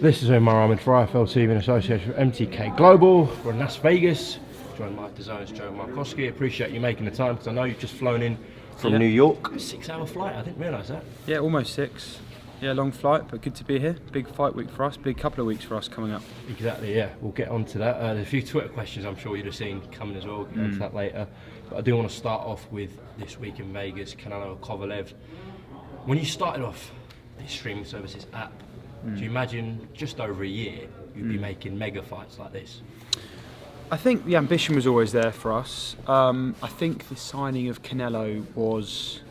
This is UMAR for IFL TV in association with MTK Global. We're in Las Vegas. Joined by Dazn, Joe Markowski. Appreciate you making the time because I know you've just flown in from New York. A 6-hour flight, I didn't realise that. Yeah, almost 6. Yeah, long flight, but good to be here. Big fight week for us, big couple of weeks for us coming up. Exactly, yeah. We'll get on to that. There's a few Twitter questions I'm sure you'd have seen coming as well. We'll get on to that later. But I do want to start off with this week in Vegas, Canelo-Kovalev. When you started off this streaming services app, do you imagine just over a year you'd be making mega fights like this? I think the ambition was always there for us. I think the signing of Canelo was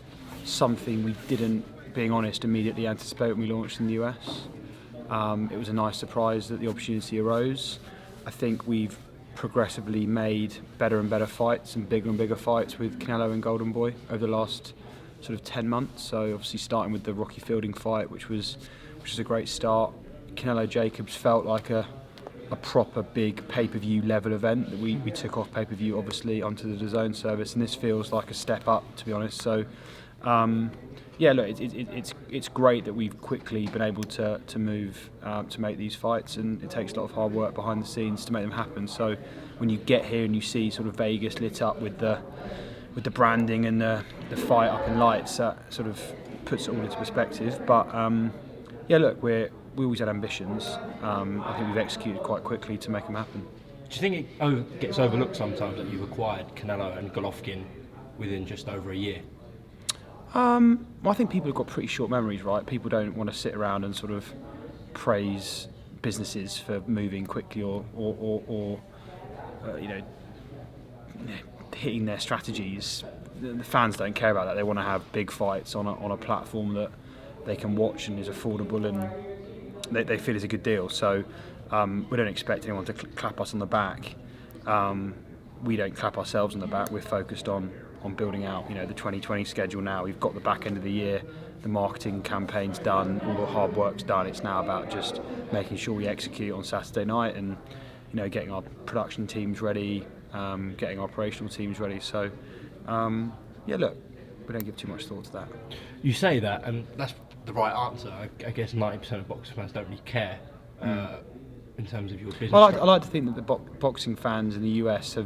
something we didn't, being honest, immediately anticipate when we launched in the US. It was a nice surprise that the opportunity arose. I think we've progressively made better and better fights and bigger fights with Canelo and Golden Boy over the last sort of 10 months. So obviously starting with the Rocky Fielding fight, which was a great start. Canelo Jacobs felt like a proper big pay-per-view level event that we took off pay-per-view obviously onto the Dazn service, and this feels like a step up, to be honest. So yeah, look, it's great that we've quickly been able to move to make these fights, and it takes a lot of hard work behind the scenes to make them happen. So when you get here and you see sort of Vegas lit up with the branding and the fight up in lights, that sort of puts it all into perspective. But yeah, look, we always had ambitions. I think we've executed quite quickly to make them happen. Do you think it gets overlooked sometimes that you've acquired Canelo and Golovkin within just over a year? Well, I think people have got pretty short memories, right? People don't want to sit around and sort of praise businesses for moving quickly or you know, hitting their strategies. The fans don't care about that. They want to have big fights on a platform that they can watch and is affordable and they feel is a good deal. So we don't expect anyone to clap us on the back. We don't clap ourselves on the back. We're focused on building out, you know, the 2020 schedule now. We've got the back end of the year, the marketing campaign's done, all the hard work's done. It's now about just making sure we execute on Saturday night and, you know, getting our production teams ready, getting our operational teams ready. So yeah, look, we don't give too much thought to that. You say that, and that's the right answer. I guess 90% of boxing fans don't really care in terms of your business. Well, I like to think that the boxing fans in the US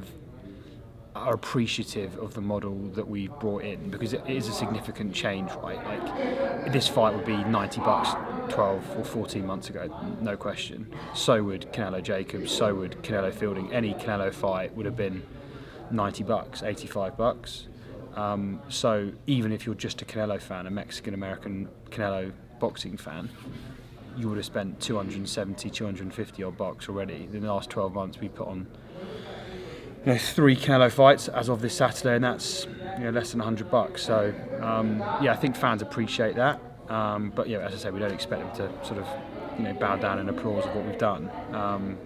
are appreciative of the model that we've brought in, because it is a significant change, right? Like, this fight would be $90 12 or 14 months ago, no question. So would Canelo Jacobs, so would Canelo Fielding. Any Canelo fight would have been $90, $85. So even if you're just a Canelo fan, a Mexican-American Canelo boxing fan, you would have spent 270, 250 odd bucks already. In the last 12 months, we put on, you know, 3 Canelo fights as of this Saturday, and that's, you know, less than $100. So yeah, I think fans appreciate that. But yeah, as I say, we don't expect them to sort of, you know, bow down in applause of what we've done.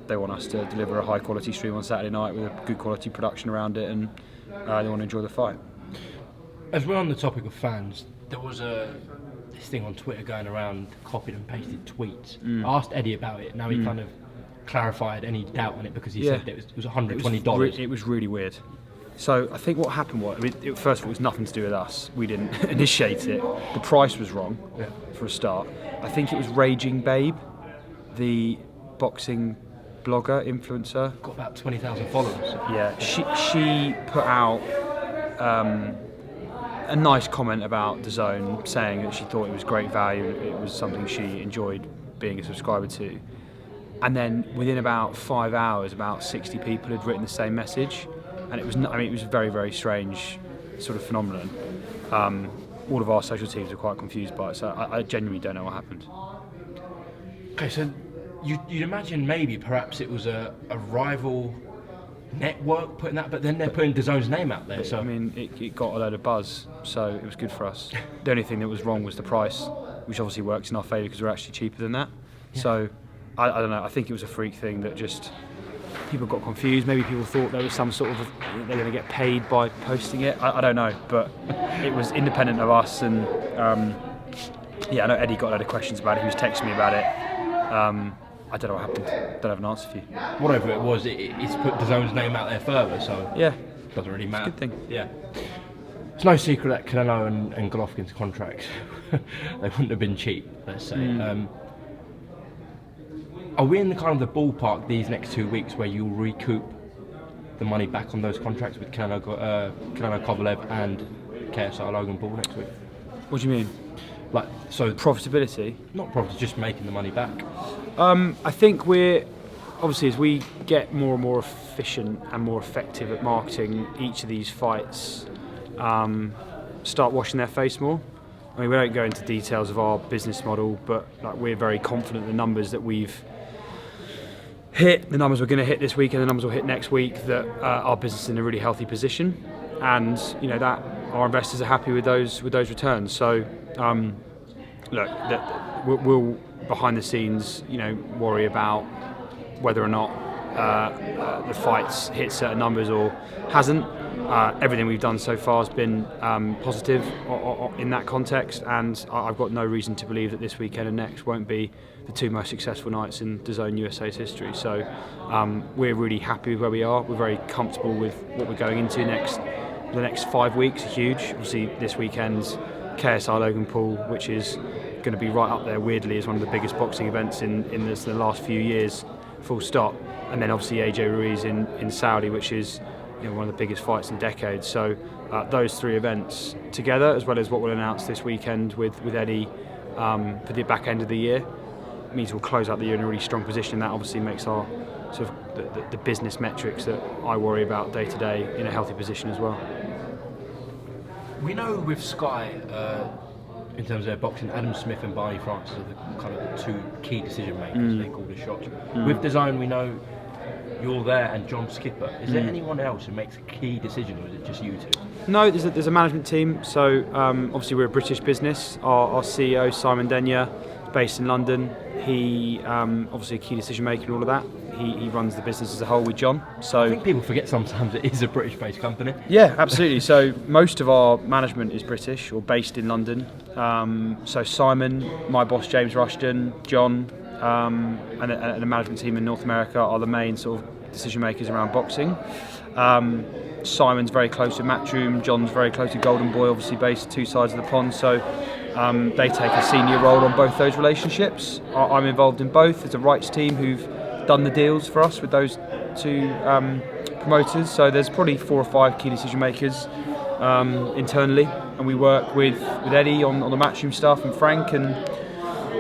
They want us to deliver a high quality stream on Saturday night with a good quality production around it, and they want to enjoy the fight. As we're on the topic of fans, there was this thing on Twitter going around, copied and pasted tweets. I asked Eddie about it. Now he kind of clarified any doubt on it, because he said that it was $120. It was really weird. So I think what happened was, I mean, first of all, it was nothing to do with us. We didn't initiate it. The price was wrong, for a start. I think it was Raging Babe, the boxing blogger, influencer. Got about 20,000 followers. Yeah, she put out a nice comment about Dazn, saying that she thought it was great value, it was something she enjoyed being a subscriber to. And then within about 5 hours, about 60 people had written the same message, and it was, I mean, it was a very, very strange sort of phenomenon. All of our social teams are quite confused by it, so I genuinely don't know what happened. Okay, so you'd imagine maybe perhaps it was a rival network putting that, but then they're putting Dazon's name out there. So I mean, it got a load of buzz, so it was good for us. The only thing that was wrong was the price, which obviously works in our favour because we're actually cheaper than that. Yeah. So I don't know. I think it was a freak thing that just people got confused. Maybe people thought there was some sort of they're going to get paid by posting it. I don't know, but it was independent of us. And yeah, I know Eddie got a load of questions about it. He was texting me about it. I don't know what happened. Don't have an answer for you. Whatever it was, it's put Dazon's name out there further, so yeah, it doesn't really matter. It's a good thing. Yeah. It's no secret that Canelo and Golovkin's contracts, they wouldn't have been cheap, let's say. Are we in the kind of the ballpark these next 2 weeks where you'll recoup the money back on those contracts with Canelo-Kovalev and KSI Logan Paul next week? What do you mean? Like, so Profitability? not profit, just making the money back. I think we're obviously, as we get more and more efficient and more effective at marketing each of these fights, start washing their face more. I mean, we don't go into details of our business model, but like, we're very confident the numbers that we've hit, the numbers we're going to hit this week, and the numbers we'll hit next week, that our business is in a really healthy position, and that our investors are happy with those returns. So, look, we'll behind the scenes, worry about whether or not the fight's hit certain numbers or hasn't. Everything we've done so far has been positive in that context, and I've got no reason to believe that this weekend and next won't be the two most successful nights in Dazn USA's history. So we're really happy with where we are. We're very comfortable with what we're going into next. The next 5 weeks are huge. Obviously, this weekend's KSI Logan Paul, which is going to be right up there weirdly as one of the biggest boxing events in the last few years, full stop. And then obviously AJ Ruiz in Saudi, which is one of the biggest fights in decades. So those three events together, as well as what we'll announce this weekend with Eddie for the back end of the year, means we'll close out the year in a really strong position. That obviously makes our sort of the business metrics that I worry about day to day in a healthy position as well. We know with Sky, in terms of their boxing, Adam Smith and Barney Francis are the kind of the two key decision makers. They call the shots. With Dazn, we know you're there and John Skipper. Is there anyone else who makes a key decision, or is it just you two? No, there's a management team. So obviously we're a British business. Our CEO Simon Denyer, based in London, he obviously a key decision maker in all of that. He runs the business as a whole with John. So I think people forget sometimes it is a British-based company. Yeah, absolutely. So most of our management is British or based in London. So Simon, my boss James Rushton, John, and the management team in North America are the main sort of decision makers around boxing. Simon's very close with Matchroom, John's very close with Golden Boy, obviously based two sides of the pond. So they take a senior role on both those relationships. I'm involved in both. There's a rights team who've done the deals for us with those two promoters. So there's probably 4 or 5 key decision makers internally, and we work with Eddie on the Matchroom stuff, and Frank and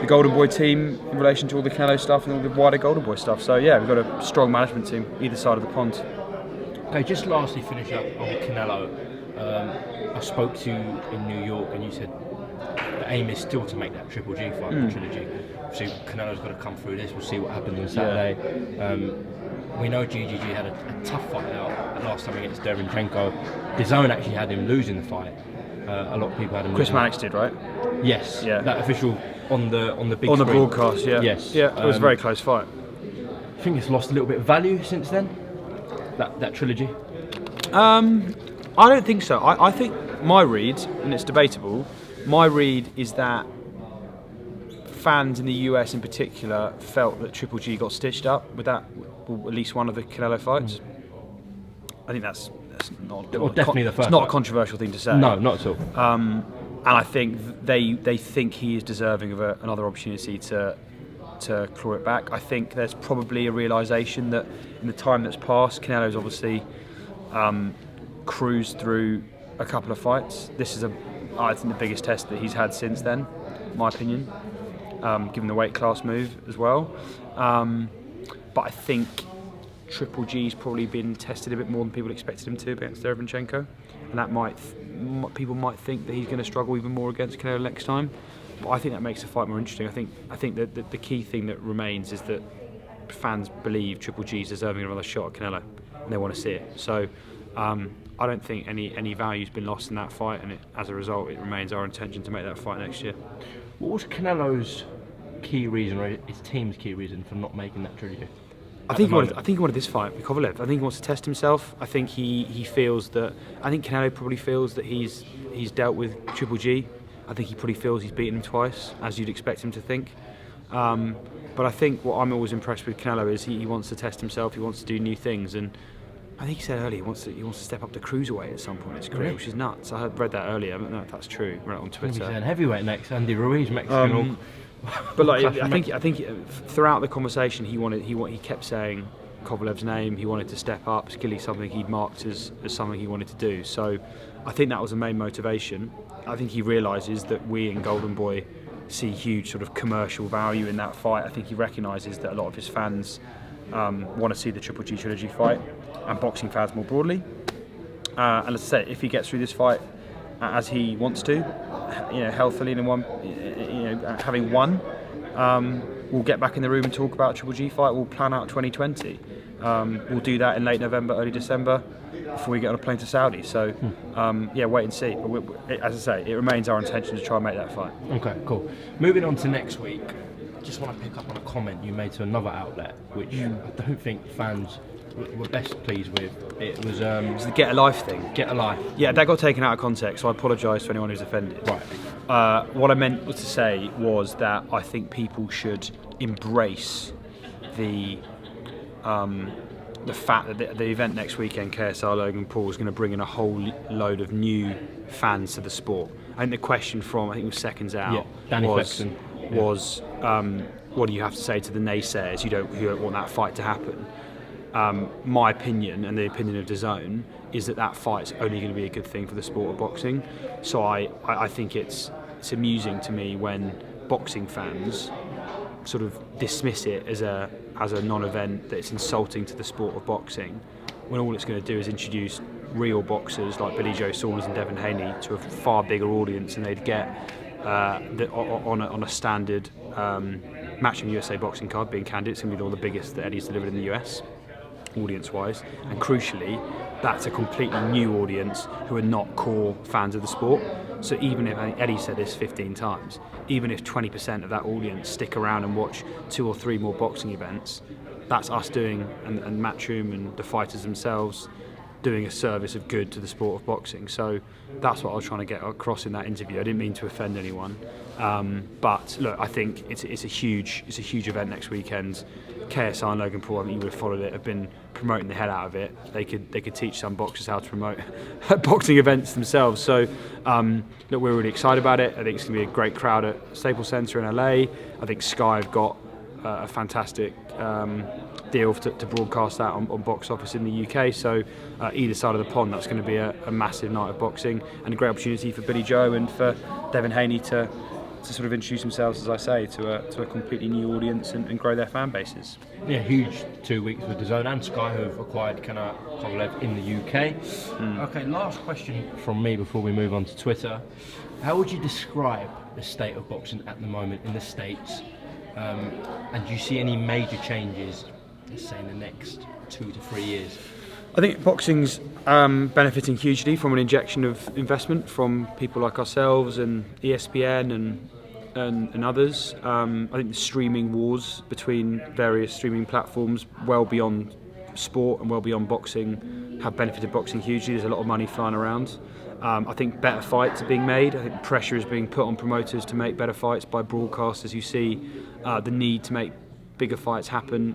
the Golden Boy team in relation to all the Canelo stuff and all the wider Golden Boy stuff. So yeah, we've got a strong management team either side of the pond. Okay, just lastly finish up on Canelo. I spoke to you in New York and you said the aim is still to make that Triple G fight, the trilogy. Obviously Canelo's got to come through this, we'll see what happens on Saturday. We know GGG had a tough fight out last time against Derevyanchenko. Dazn actually had him losing the fight. A lot of people had him Chris losing. Mannix did, right? Yes, yeah. That official on the big on the screen. broadcast, yeah. Yes. Yeah, it was a very close fight. I think it's lost a little bit of value since then, that trilogy. I don't think so. I think my read, and it's debatable, my read is that fans in the US in particular felt that Triple G got stitched up with that, or at least one of the Canelo fights. I think that's not definitely the first. It's not fight. A controversial thing to say. No, not at all. And I think they think he is deserving of another opportunity to claw it back. I think there's probably a realisation that in the time that's passed, Canelo's obviously cruised through a couple of fights. This is I think the biggest test that he's had since then, in my opinion, given the weight class move as well. But I think Triple G's probably been tested a bit more than people expected him to against Derevyanchenko, and that people might think that he's going to struggle even more against Canelo next time. But I think that makes the fight more interesting. I think that the key thing that remains is that fans believe Triple G's deserving of another shot at Canelo, and they want to see it. So I don't think any value's been lost in that fight, and as a result, it remains our intention to make that fight next year. What was Canelo's key reason, or his team's key reason, for not making that trilogy? I think he wanted this fight with Kovalev. I think he wants to test himself. I think he feels that. I think Canelo probably feels that he's dealt with Triple G. I think he probably feels he's beaten him twice, as you'd expect him to think. But I think what I'm always impressed with Canelo is he wants to test himself. He wants to do new things, and I think he said earlier he wants to step up to cruiserweight at some point in his career, which is nuts. I read that earlier. I don't know if that's true. I read it on Twitter. He's saying heavyweight next. Andy Ruiz, Mexican. But like, I think throughout the conversation, he kept saying Kovalev's name. He wanted to step up. It's clearly something he'd marked as something he wanted to do. So I think that was the main motivation. I think he realises that we in Golden Boy see huge sort of commercial value in that fight. I think he recognises that a lot of his fans want to see the Triple G trilogy fight, and boxing fans more broadly. And as I say, if he gets through this fight as he wants to, healthily and having won, we'll get back in the room and talk about Triple G fight. We'll plan out 2020. We'll do that in late November, early December, before we get on a plane to Saudi. So, wait and see. But as I say, it remains our intention to try and make that fight. Okay, cool. Moving on to next week, I just want to pick up on a comment you made to another outlet, which I don't think fans were best pleased with. It was the Get a Life thing. Get a Life. Yeah, that got taken out of context, so I apologise to anyone who's offended. Right. What I meant to say was that I think people should embrace the fact that the event next weekend, KSR Logan Paul, is going to bring in a whole load of new fans to the sport. I think the question from, I think it was seconds out, was what do you have to say to the naysayers who don't want that fight to happen? My opinion, and the opinion of Dazn, is that fight's only going to be a good thing for the sport of boxing. So I think it's amusing to me when boxing fans sort of dismiss it as a non-event, that it's insulting to the sport of boxing, when all it's going to do is introduce real boxers like Billy Joe Saunders and Devin Haney to a far bigger audience than they'd get on a standard Matchroom USA boxing card. Being candid, it's going to be one of the biggest that Eddie's delivered in the US, audience-wise, and crucially, that's a completely new audience who are not core fans of the sport. So even if, I think Eddie said this 15 times, even if 20% of that audience stick around and watch 2 or 3 more boxing events, that's us doing, and Matchroom and the fighters themselves, doing a service of good to the sport of boxing. So that's what I was trying to get across in that interview. I didn't mean to offend anyone, but look, I think it's a huge event next weekend. KSR and Logan Paul, I think you would have followed it, have been promoting the hell out of it. They could teach some boxers how to promote boxing events themselves. So look, we're really excited about it. I think it's going to be a great crowd at Staples Center in LA. I think Sky have got a fantastic deal to broadcast that on Box Office in the UK. So either side of the pond, that's going to be a massive night of boxing, and a great opportunity for Billy Joe and for Devin Haney to sort of introduce themselves, as I say, to a completely new audience and grow their fan bases. Yeah, huge 2 weeks with Dazn and Sky, who have acquired Canelo-Kovalev in the UK. Okay, last question from me before we move on to Twitter. How would you describe the state of boxing at the moment in the States? And do you see any major changes, let's say, in the next 2 to 3 years? I think boxing's benefiting hugely from an injection of investment from people like ourselves and ESPN and others. I think the streaming wars between various streaming platforms, well beyond sport and well beyond boxing, have benefited boxing hugely. There's a lot of money flying around. I think better fights are being made. I think pressure is being put on promoters to make better fights by broadcasters. You see the need to make bigger fights happen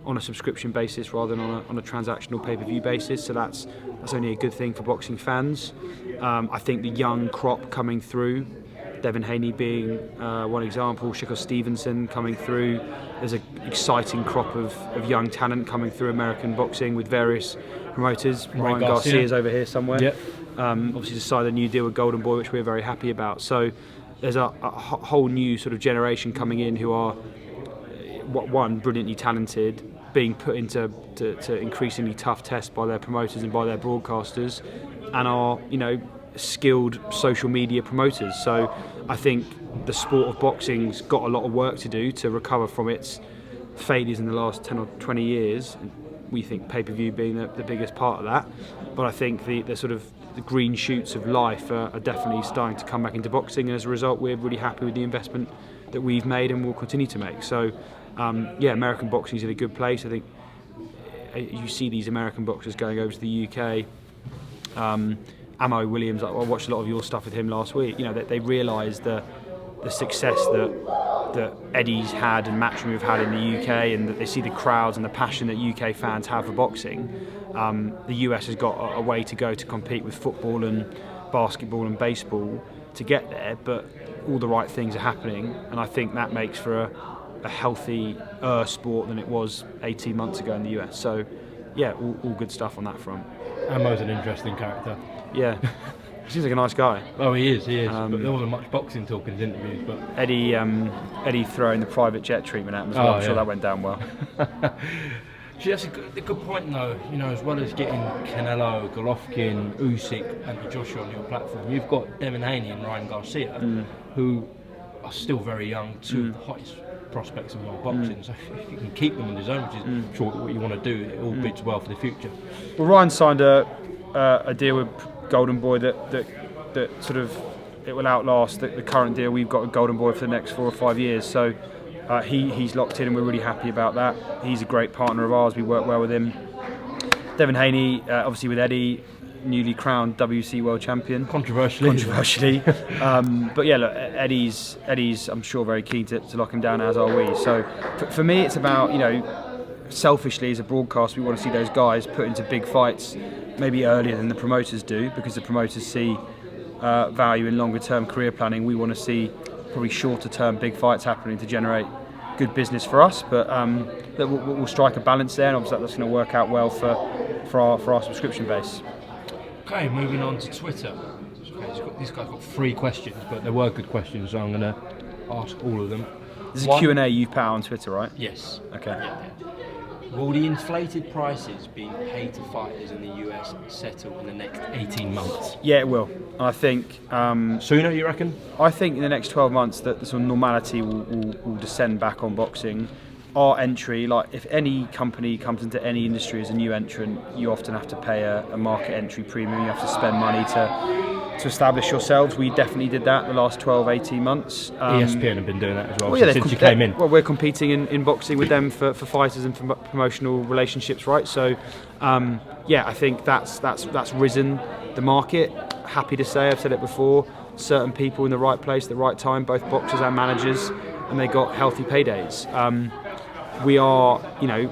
on a subscription basis rather than on a transactional pay-per-view basis. So that's only a good thing for boxing fans. I think the young crop coming through, Devin Haney being one example, Shakur Stevenson coming through. There's an exciting crop of young talent coming through American boxing with various promoters. Ryan Garcia's over here somewhere. Yep. Obviously just signed a new deal with Golden Boy, which we're very happy about. So there's a whole new sort of generation coming in who are, one, brilliantly talented, being put into increasingly tough tests by their promoters and by their broadcasters, and are, skilled social media promoters. So I think the sport of boxing's got a lot of work to do to recover from its failures in the last 10 or 20 years. We think pay-per-view being the biggest part of that. But I think the sort of the green shoots of life are definitely starting to come back into boxing, and as a result we're really happy with the investment that we've made and will continue to make. So American boxing is in a good place. I think you see these American boxers going over to the UK. Amo Williams, I watched a lot of your stuff with him last week. They realise the success that Eddie's had and Matchroom have had in the UK, and that they see the crowds and the passion that UK fans have for boxing. The US has got a way to go to compete with football and basketball and baseball, to get there, but all the right things are happening, and I think that makes for a healthier sport than it was 18 months ago in the US. So yeah, all good stuff on that front. Ammo's an interesting character. Yeah. Seems like a nice guy. Oh, he is. But there wasn't much boxing talk in his interviews. But Eddie throwing the private jet treatment at him as well. I'm sure that went down well. See, that's a good point, though. You know, as well as getting Canelo, Golovkin, Usyk, and Joshua on your platform, you've got Devin Haney and Ryan Garcia, who are still very young, two of the hottest prospects in world boxing. So if you can keep them in the zone, which is I'm sure what you want to do, it all bids well for the future. Well, Ryan signed a deal with Golden Boy that sort of it will outlast the current deal we've got with Golden Boy for the next 4 or 5 years. So he's locked in, and we're really happy about that. He's a great partner of ours. We work well with him. Devin Haney, obviously with Eddie, newly crowned WC World Champion. Controversially. But yeah, look, Eddie's I'm sure very keen to lock him down, as are we. So for me, it's about, you know, selfishly as a broadcast, we want to see those guys put into big fights maybe earlier than the promoters do, because the promoters see value in longer term career planning. We want to see probably shorter term big fights happening to generate good business for us, but we'll strike a balance there, and obviously that's going to work out well for our subscription base. Okay, moving on to Twitter. Okay, this guy's got 3 questions, but they were good questions, so I'm going to ask all of them. This is a Q&A you've put out on Twitter, right? Yes. Okay. Yeah. Will the inflated prices being paid to fighters in the US settle in the next 18 months? Yeah, it will. I think sooner, you reckon? I think in the next 12 months that the sort of normality will descend back on boxing. Our entry, like if any company comes into any industry as a new entrant, you often have to pay a market entry premium. You have to spend money to establish yourselves. We definitely did that the last 12, 18 months. ESPN have been doing that as well, since you came in. Well, we're competing in boxing with them for fighters and for promotional relationships, right? So, yeah, I think that's risen the market. Happy to say, I've said it before, certain people in the right place at the right time, both boxers and managers, and they got healthy paydays. We are, you know,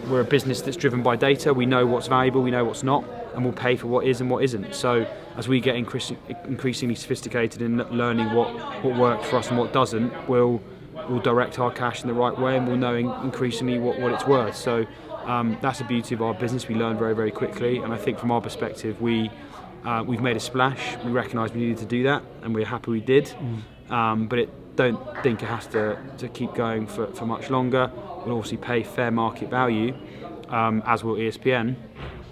we're a business that's driven by data. We know what's valuable, we know what's not, and we'll pay for what is and what isn't. So as we get increasingly sophisticated in learning what works for us and what doesn't, we'll direct our cash in the right way, and we'll know increasingly what it's worth. So that's the beauty of our business. We learn very, very quickly, and I think from our perspective, we've made a splash. We recognise we needed to do that, and we're happy we did. But don't think it has to keep going for much longer. We'll obviously pay fair market value, as will ESPN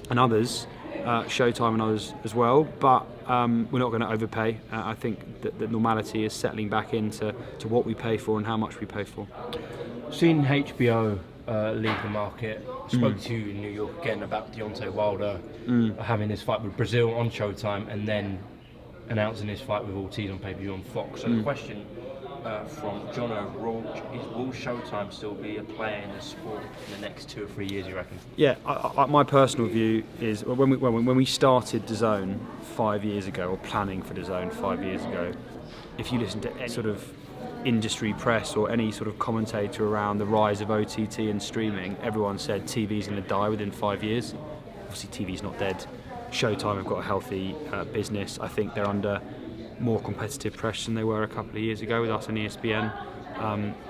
and others, Showtime and others as well. But we're not going to overpay. I think that normality is settling back into what we pay for and how much we pay for. Seen HBO leave the market. Spoke to you in New York again about Deontay Wilder having his fight with Brazil on Showtime, and then announcing his fight with Ortiz on pay-per-view on Fox. So the question from John O'Rourke is, will Showtime still be a player in the sport in the next 2 or 3 years, you reckon? Yeah, my personal view is when we started Dazn 5 years ago, or planning for Dazn 5 years ago, if you listen to any sort of industry press or any sort of commentator around the rise of OTT and streaming, everyone said TV's going to die within 5 years. Obviously TV's not dead. Showtime have got a healthy business. I think they're under more competitive pressure than they were a couple of years ago with us and ESPN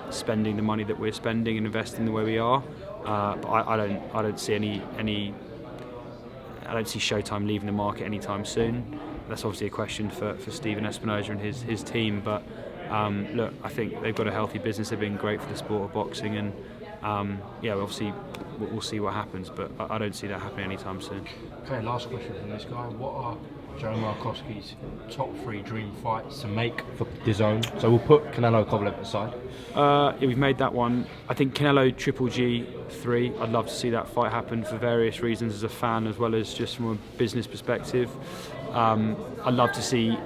spending the money that we're spending and investing the way we are. But I don't see I don't see Showtime leaving the market anytime soon. That's obviously a question for Stephen Espinoza and his team. But look, I think they've got a healthy business. They've been great for the sport of boxing, and yeah, obviously we'll see what happens. But I don't see that happening anytime soon. Okay, last question from this guy. What are Joe Markowski's top 3 dream fights to make for Dazn? So we'll put Canelo-Kovalev aside. Yeah, we've made that one. I think Canelo Triple G 3. I'd love to see that fight happen for various reasons, as a fan as well as just from a business perspective. I'd love to see,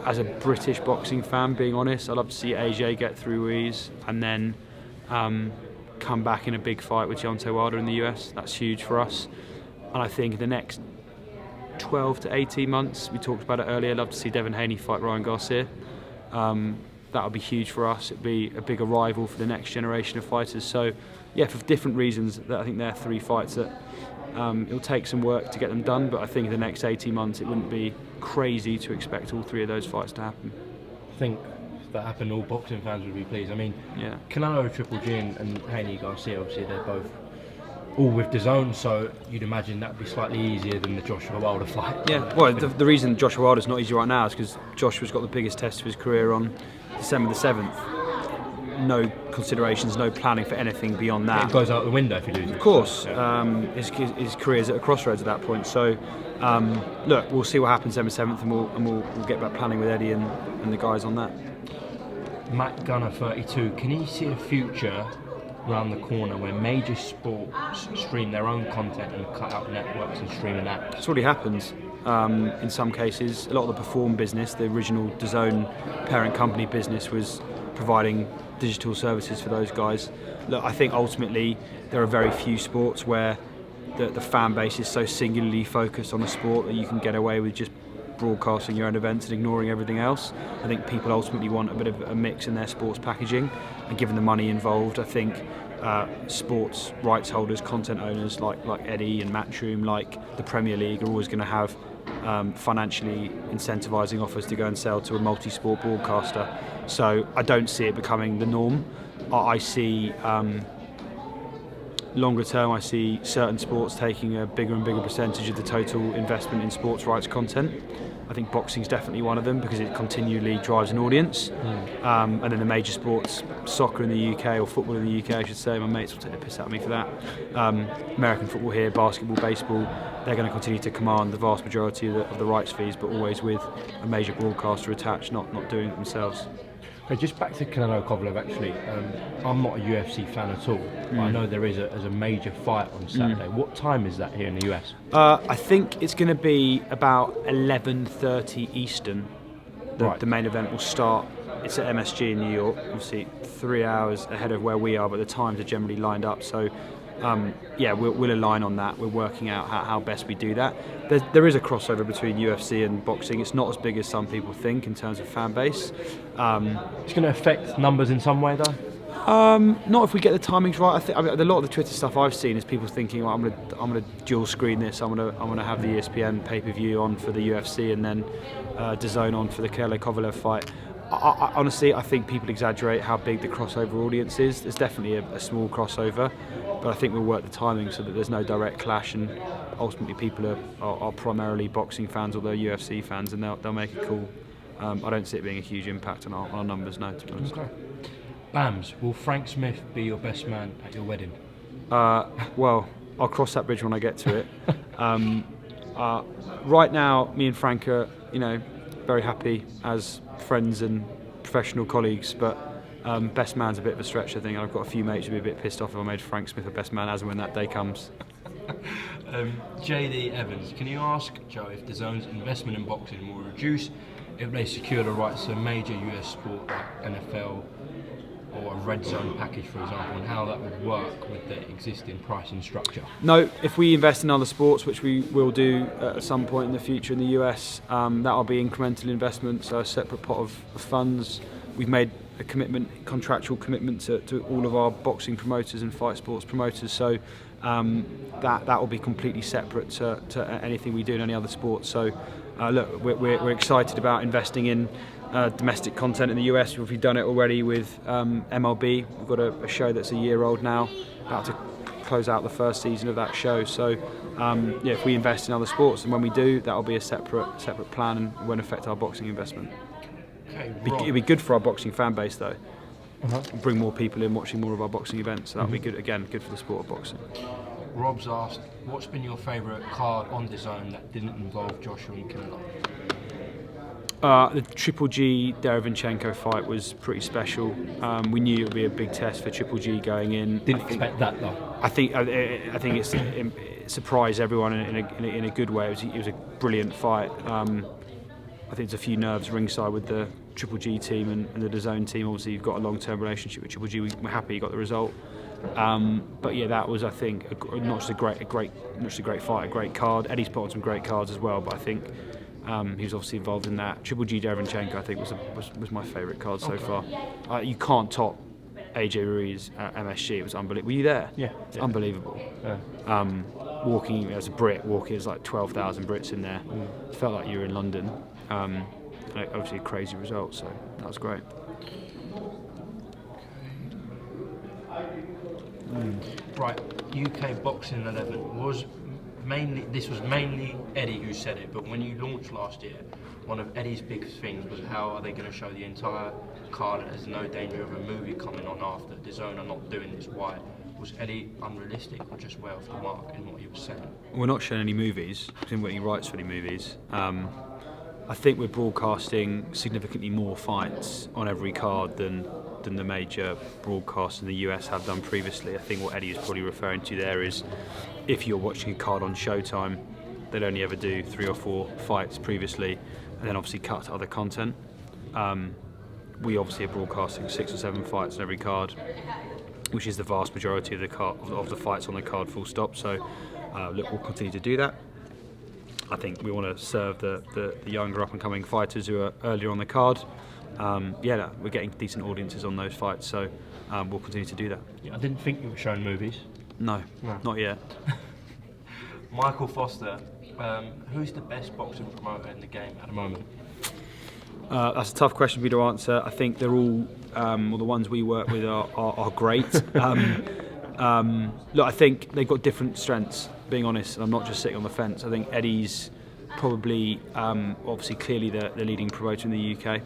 as a British boxing fan, being honest, I'd love to see AJ get through Ruiz and then come back in a big fight with Deontay Wilder in the US. That's huge for us. And I think in the next 12 to 18 months, we talked about it earlier, I'd love to see Devin Haney fight Ryan Garcia. That would be huge for us. It'd be a big arrival for the next generation of fighters. So yeah, for different reasons, I think they're 3 fights that It'll take some work to get them done, but I think in the next 18 months it wouldn't be crazy to expect all 3 of those fights to happen. I think if that happened, all boxing fans would be pleased. I mean, Yeah. Canelo, Triple G and Haney Garcia, obviously they're both all with Dazn, so you'd imagine that'd be slightly easier than the Joshua Wilder fight. Yeah, well, the reason Joshua Wilder's not easy right now is because Joshua's got the biggest test of his career on December the 7th. No considerations, no planning for anything beyond that. It goes out the window if you lose it. Of course, his career's at a crossroads at that point. So, look, we'll see what happens December 7th, and we'll get back planning with Eddie and the guys on that. Matt Gunner 32, can you see a future around the corner where major sports stream their own content and cut out networks and streaming apps? It's already happened in some cases. A lot of the Perform business, the original Dazn parent company business, was providing digital services for those guys. Look, I think ultimately there are very few sports where the fan base is so singularly focused on a sport that you can get away with just broadcasting your own events and ignoring everything else. I think people ultimately want a bit of a mix in their sports packaging, and given the money involved, I think sports rights holders, content owners like Eddie and Matchroom, like the Premier League, are always going to have financially incentivising offers to go and sell to a multi-sport broadcaster. So I don't see it becoming the norm. I see longer term, I see certain sports taking a bigger and bigger percentage of the total investment in sports rights content. I think boxing is definitely one of them because it continually drives an audience. And then the major sports, soccer in the UK, or football in the UK I should say, my mates will take the piss out of me for that. American football here, basketball, baseball, they're going to continue to command the vast majority of the rights fees, but always with a major broadcaster attached, not doing it themselves. Okay, just back to Canelo-Kovalev actually, I'm not a UFC fan at all, but I know there is a major fight on Saturday. What time is that here in the US? I think it's going to be about 11:30 Eastern. The main event will start. It's at MSG in New York, obviously 3 hours ahead of where we are, but the times are generally lined up. So, we'll align on that. We're working out how best we do that. There is a crossover between UFC and boxing. It's not as big as some people think in terms of fan base. It's going to affect numbers in some way though? Not if we get the timings right. I mean, a lot of the Twitter stuff I've seen is people thinking, I'm gonna dual screen this. I'm gonna have the ESPN pay-per-view on for the UFC and then Dazn on for the Canelo-Kovalev fight. I honestly, I think people exaggerate how big the crossover audience is. There's definitely a small crossover, but I think we'll work the timing so that there's no direct clash, and ultimately people are primarily boxing fans or they're UFC fans, and they'll make it cool. I don't see it being a huge impact on our numbers, no, to be honest. Okay. Bams, will Frank Smith be your best man at your wedding? Well, I'll cross that bridge when I get to it. Right now, me and Frank are, very happy as friends and professional colleagues, but best man's a bit of a stretch, I think. I've got a few mates who'd be a bit pissed off if I made Frank Smith a best man as and when that day comes. JD Evans, can you ask Joe if Dazn's investment in boxing will reduce if they secure the rights to a major US sport like NFL or a red zone package, for example, and how that would work with the existing pricing structure? No, if we invest in other sports, which we will do at some point in the future in the US, that'll be incremental investment, so a separate pot of funds. We've made a contractual commitment to all of our boxing promoters and fight sports promoters, so that will be completely separate to anything we do in any other sport. So look, we're excited about investing in domestic content in the US. We've done it already with MLB. We've got a show that's a year old now, about to close out the first season of that show. So if we invest in other sports, and when we do, that'll be a separate plan and won't affect our boxing investment. Okay, It'll be good for our boxing fan base though. Bring more people in watching more of our boxing events, so that'll be good, again, good for the sport of boxing. Rob's asked, what's been your favourite card on Dazn that didn't involve Joshua and Canelo? The Triple G Derevyanchenko fight was pretty special. We knew it would be a big test for Triple G going in. Didn't expect that though. I think it surprised everyone in a good way. It was a brilliant fight. I think there's a few nerves ringside with the Triple G team and the Dazn team. Obviously, you've got a long-term relationship with Triple G. We're happy you got the result. But yeah, that was, I think, not just a great fight, a great card. Eddie's put on some great cards as well, but I think he was obviously involved in that. Triple G Derevyanchenko, I think, was my favourite card so far. You can't top AJ Ruiz at MSG. It was unbelievable. Were you there? Yeah. It's unbelievable. Yeah. walking as a Brit, walking, there's like 12,000 Brits in there. It felt like you were in London. Obviously a crazy result, so that was great. Right, UK Boxing 11 was mainly Eddie who said it, but when you launched last year, one of Eddie's big things was how are they going to show the entire card that there's no danger of a movie coming on after. Dazn are not doing this. Why? Was Eddie unrealistic or just way off the mark in what he was saying? We're not showing any movies. We didn't get any rights for any movies. I think we're broadcasting significantly more fights on every card than the major broadcasts in the US have done previously. I think what Eddie is probably referring to there is if you're watching a card on Showtime, they'd only ever do 3 or 4 fights previously and then obviously cut to other content. We obviously are broadcasting 6 or 7 fights on every card, which is the vast majority of the fights on the card, full stop. So look, we'll continue to do that. I think we want to serve the younger up and coming fighters who are earlier on the card. We're getting decent audiences on those fights, so we'll continue to do that. Yeah, I didn't think you were showing movies. No. Not yet. Michael Foster, who's the best boxing promoter in the game at the moment? That's a tough question for me to answer. I think they're all, the ones we work with are great. Look, I think they've got different strengths, being honest, and I'm not just sitting on the fence. I think Eddie's probably, obviously clearly the leading promoter in the UK.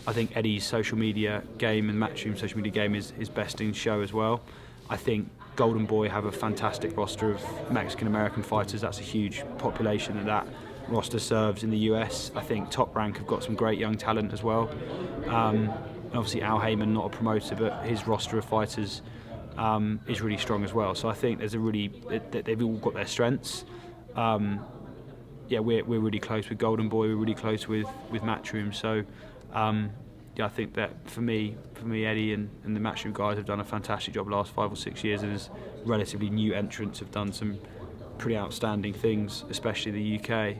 I think Eddie's social media game and Matchroom social media game is best in show as well. I think Golden Boy have a fantastic roster of Mexican-American fighters. That's a huge population that roster serves in the US. I think Top Rank have got some great young talent as well. Obviously AHMED, not a promoter, but his roster of fighters is really strong as well. So I think they've all got their strengths. We're really close with Golden Boy. We're really close with Matchroom. So I think that for me, Eddie and the Matchroom guys have done a fantastic job the last 5 or 6 years, and as relatively new entrants have done some pretty outstanding things, especially the UK,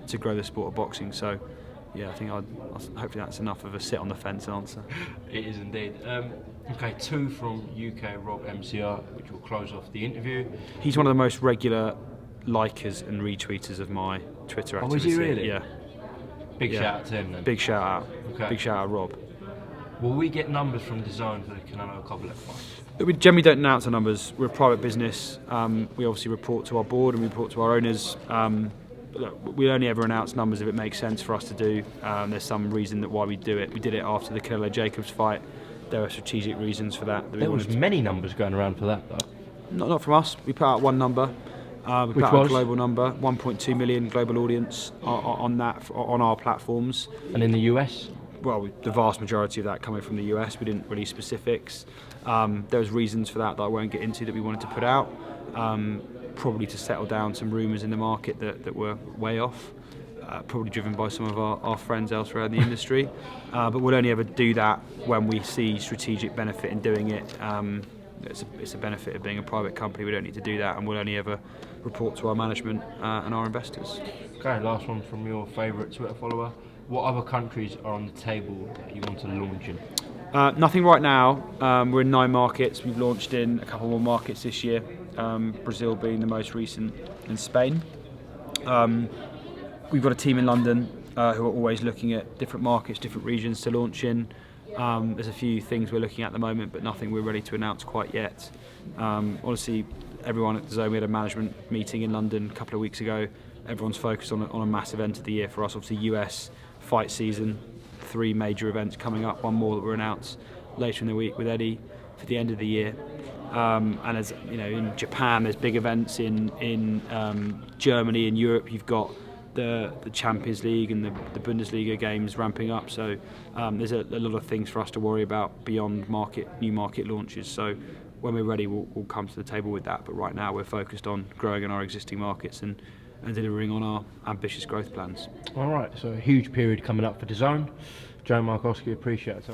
to grow the sport of boxing. So I think hopefully that's enough of a sit on the fence answer. It is indeed. Okay, 2 from UK Rob MCR, which will close off the interview. He's one of the most regular likers and retweeters of my Twitter activity. Oh, is he really? Yeah. Big shout out to him then. Big shout out. Okay. Big shout out, Rob. Will we get numbers from Dazn for the Canelo-Kovalev fight? We generally don't announce our numbers. We're a private business. We obviously report to our board and we report to our owners. Look, we only ever announce numbers if it makes sense for us to do. There's some reason that why we do it. We did it after the Canelo-Jacobs fight. There are strategic reasons for that. There was many numbers going around for that, though. Not from us. We put out one number. We put out a global number, 1.2 million global audience on our platforms. And in the US? Well, the vast majority of that coming from the US. We didn't release specifics. There's reasons for that I won't get into that we wanted to put out. Probably to settle down some rumours in the market that were way off. Probably driven by some of our friends elsewhere in the industry. But we'll only ever do that when we see strategic benefit in doing it. It's a benefit of being a private company. We don't need to do that, and we'll only ever report to our management and our investors. Okay, last one from your favourite Twitter follower. What other countries are on the table that you want to launch in? Nothing right now. We're in 9 markets. We've launched in a couple more markets this year, Brazil being the most recent, and Spain. We've got a team in London who are always looking at different markets, different regions to launch in. There's a few things we're looking at the moment, but nothing we're ready to announce quite yet. Honestly, everyone at Dazn, we had a management meeting in London a couple of weeks ago. Everyone's focused on a massive event of the year for us. Obviously, US fight season, 3 major events coming up. One more that we're announced later in the week with Eddie for the end of the year. And as you know, in Japan, there's big events in Germany and Europe. You've got the Champions League and the Bundesliga games ramping up. So there's a lot of things for us to worry about beyond new market launches. So when we're ready, we'll come to the table with that. But right now, we're focused on growing in our existing markets and delivering on our ambitious growth plans. All right, so a huge period coming up for Dazn. Joe Markowski, appreciate it.